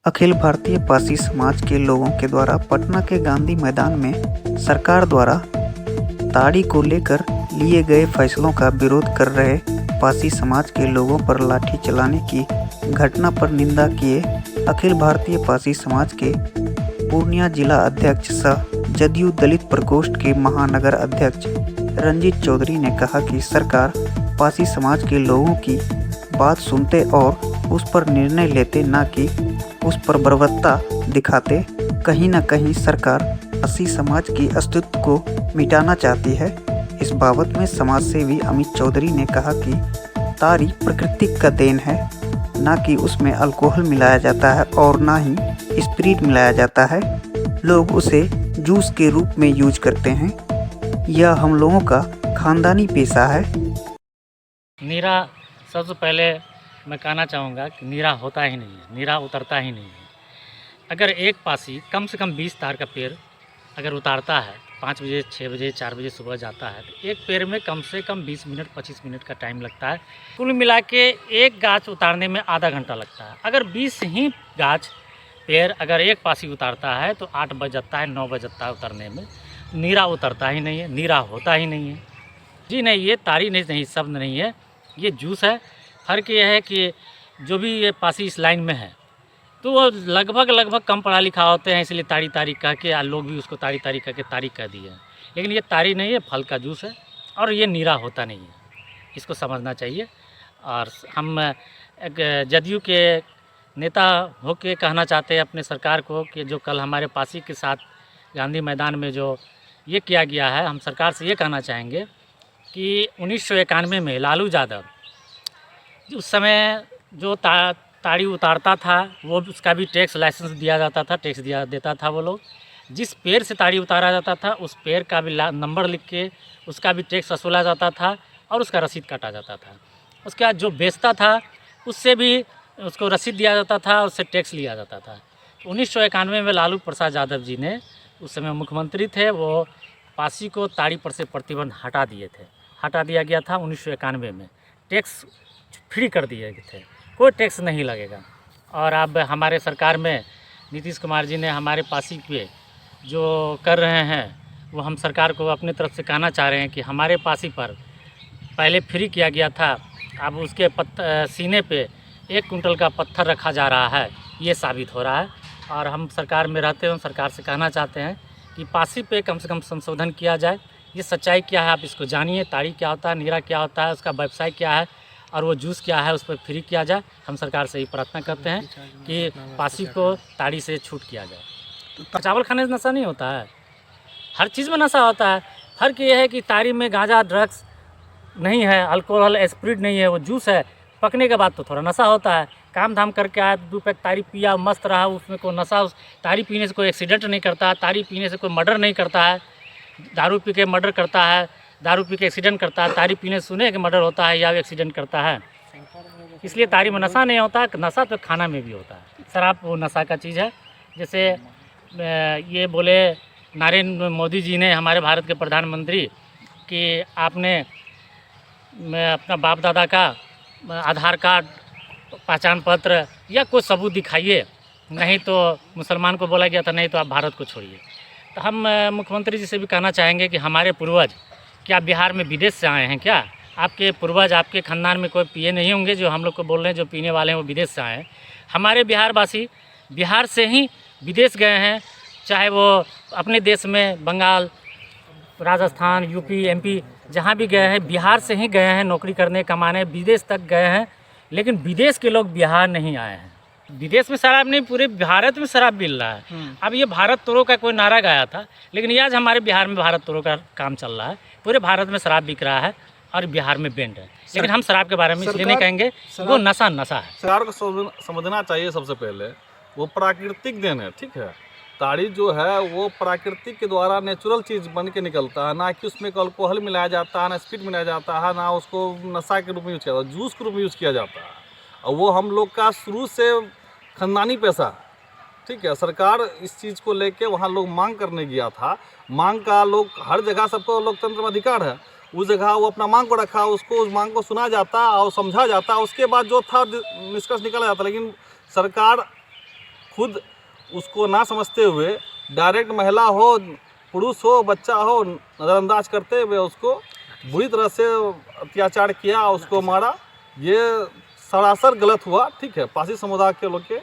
अखिल भारतीय पासी समाज के लोगों के द्वारा पटना के गांधी मैदान में सरकार द्वारा ताड़ी को लेकर लिए गए फैसलों का विरोध कर रहे पासी समाज के लोगों पर लाठी चलाने की घटना पर निंदा किए अखिल भारतीय पासी समाज के पूर्णिया जिला अध्यक्ष सह जदयू दलित प्रकोष्ठ के महानगर अध्यक्ष रंजीत चौधरी ने कहा कि सरकार पासी समाज के लोगों की बात सुनते और उस पर निर्णय लेते न कि उस पर बर्बरता दिखाते। कहीं न कहीं सरकार पासी समाज की अस्तित्व को मिटाना चाहती है। इस बाबत में समाज सेवी अमित चौधरी ने कहा कि ताड़ी प्रकृति का देन है, न कि उसमें अल्कोहल मिलाया जाता है और न ही स्पिरिट मिलाया जाता है। लोग उसे जूस के रूप में यूज करते हैं। यह हम लोगों का खानदानी पेशा है। नीरा सबसे पहले मैं कहना चाहूँगा कि नीरा होता ही नहीं है, नीरा उतरता ही नहीं है। अगर एक पासी कम से कम 20 तार का पेड़ अगर उतारता है, 5 बजे 6 बजे 4 बजे सुबह जाता है, तो एक पेड़ में कम से कम 20 मिनट 25 मिनट का टाइम लगता है। कुल मिला के एक गाछ उतारने में आधा घंटा लगता है। अगर 20 ही गाछ पेड़ अगर एक पासी उतारता है तो 8 बज जाता है 9 बज जाता है उतरने में। नीरा उतरता ही नहीं है, नीरा होता ही नहीं है। जी नहीं, ये ताड़ी नहीं शब्द नहीं है, ये जूस है। फ़र्क यह है कि जो भी ये पासी इस लाइन में है तो वो लगभग कम पढ़ा लिखा होते हैं, इसलिए ताड़ी ताड़ी कह के लोग भी उसको ताड़ी ताड़ी कह के ताड़ी कह दिए हैं। लेकिन ये ताड़ी नहीं है, फल का जूस है और ये नीरा होता नहीं है, इसको समझना चाहिए। और हम एक जदयू के नेता होके कहना चाहते हैं अपने सरकार को कि जो कल हमारे पासी के साथ गांधी मैदान में जो ये किया गया है, हम सरकार से ये कहना चाहेंगे कि 1991 में लालू यादव उस समय जो ताड़ी उतारता था वो उसका भी टैक्स लाइसेंस दिया जाता था, टैक्स देता था। वो लोग जिस पेड़ से ताड़ी उतारा जाता था उस पेड़ का भी नंबर लिख के उसका भी टैक्स वसूला जाता था और उसका रसीद काटा जाता था। उसके बाद जो बेचता था उससे भी उसको रसीद दिया जाता था, उससे टैक्स लिया जाता था। 1991 में लालू प्रसाद यादव जी ने उस समय मुख्यमंत्री थे, वो पासी को ताड़ी पर से प्रतिबंध हटा दिया गया था 1991 में। टैक्स फ्री कर दिए गए थे, कोई टैक्स नहीं लगेगा। और अब हमारे सरकार में नीतीश कुमार जी ने हमारे पासी पे जो कर रहे हैं वो हम सरकार को अपने तरफ से कहना चाह रहे हैं कि हमारे पासी पर पहले फ्री किया गया था, अब उसके सीने पे 1 कुंटल का पत्थर रखा जा रहा है, ये साबित हो रहा है। और हम सरकार में रहते हैं, सरकार से कहना चाहते हैं कि पासी पे कम से कम संशोधन किया जाए। ये सच्चाई क्या है आप इसको जानिए, ताड़ी क्या होता है, नीरा क्या होता है, उसका व्यवसाय क्या है और वो जूस क्या है, उस पर फ्री किया जाए। हम सरकार से ही प्रार्थना करते हैं कि पासी को ताड़ी से छूट किया जाए। तो चावल खाने से नशा नहीं होता है, हर चीज़ में नशा होता है। फ़र्क ये है कि ताड़ी में गांजा ड्रग्स नहीं है, अल्कोहल स्पिरिट नहीं है, वो जूस है। पकने के बाद तो थोड़ा नशा होता है। काम धाम करके आया, 2 पैक ताड़ी पिया, मस्त रहा, उसमें कोई नशा, उस ताड़ी पीने से कोई एक्सीडेंट नहीं करता, ताड़ी पीने से कोई मर्डर नहीं करता है। दारू पी के मर्डर करता है, दारू पी के एक्सीडेंट करता है, ताड़ी पीने से सुने कि मर्डर होता है या एक्सीडेंट करता है। इसलिए ताड़ी में नशा नहीं होता, नशा तो खाना में भी होता है। शराब वो नशा का चीज़ है। जैसे ये बोले नरेंद्र मोदी जी ने, हमारे भारत के प्रधानमंत्री, कि आपने अपना बाप दादा का आधार कार्ड, पहचान पत्र या कोई सबूत दिखाइए, नहीं तो मुसलमान को बोला गया था नहीं तो आप भारत को छोड़िए। तो हम मुख्यमंत्री जी से भी कहना चाहेंगे कि हमारे पूर्वज क्या बिहार में विदेश से आए हैं क्या? आपके पूर्वज, आपके खानदान में कोई पिए नहीं होंगे जो हम लोग को बोल रहे हैं जो पीने वाले हैं वो विदेश से आए हैं। हमारे बिहारवासी बिहार से ही विदेश गए हैं, चाहे वो अपने देश में बंगाल, राजस्थान, यूपी, एमपी जहाँ भी गए हैं, बिहार से ही गए हैं नौकरी करने कमाने, विदेश तक गए हैं। लेकिन विदेश के लोग बिहार नहीं आए हैं। विदेश में शराब नहीं, पूरे भारत में शराब मिल रहा है। अब ये भारत तोड़ो का कोई नारा गाया था, लेकिन ये आज हमारे बिहार में भारत तोड़ो का काम चल रहा है। पूरे भारत में शराब बिक रहा है और बिहार में बैंड है। लेकिन हम शराब के बारे में इसलिए नहीं कहेंगे, वो नशा है। सरकार को समझना चाहिए सबसे पहले वो प्राकृतिक देन है, ठीक है। ताड़ी जो है वो प्राकृतिक के द्वारा नेचुरल चीज़ बन के निकलता है, ना कि उसमें अल्कोहल मिलाया जाता है, ना स्पीड मिलाया जाता है, ना उसको नशा के रूप में यूज़ किया जाता है, जूस के रूप में यूज़ किया जाता है। और वो हम लोग का शुरू से खानदानी पैसा, ठीक है। सरकार इस चीज़ को लेके वहाँ लोग मांग करने गया था। मांग का लोग हर जगह, सबको लोकतंत्र में अधिकार है, उस जगह वो अपना मांग को रखा, उसको उस मांग को सुना जाता और समझा जाता, उसके बाद जो था निष्कर्ष निकाला जाता। लेकिन सरकार खुद उसको ना समझते हुए डायरेक्ट महिला हो, पुरुष हो, बच्चा हो, नज़रअंदाज करते हुए उसको बुरी तरह से अत्याचार किया, उसको मारा। ये सरासर गलत हुआ, ठीक है, पासी समुदाय के लोग के।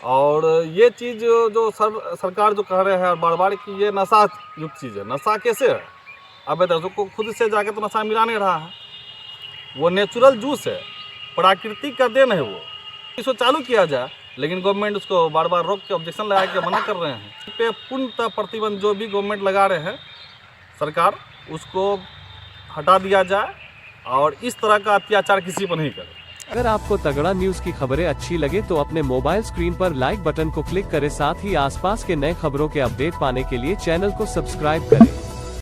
और ये चीज़ जो सरकार जो कह रहे हैं बार बार कि ये नशा युक्त चीज़ है, नशा कैसे है? अब उसको खुद से जाके तो नशा मिला नहीं रहा है, वो नेचुरल जूस है, प्राकृतिक का देन है वो। इसको चालू किया जाए, लेकिन गवर्नमेंट उसको बार बार रोक के ऑब्जेक्शन लगा के मना कर रहे हैं। इस पे पूर्णतः प्रतिबंध जो भी गवर्नमेंट लगा रहे हैं सरकार, उसको हटा दिया जाए और इस तरह का अत्याचार किसी पर नहीं करे। अगर आपको तगड़ा न्यूज़ की खबरें अच्छी लगे तो अपने मोबाइल स्क्रीन पर लाइक बटन को क्लिक करें, साथ ही आसपास के नए खबरों के अपडेट पाने के लिए चैनल को सब्सक्राइब करें।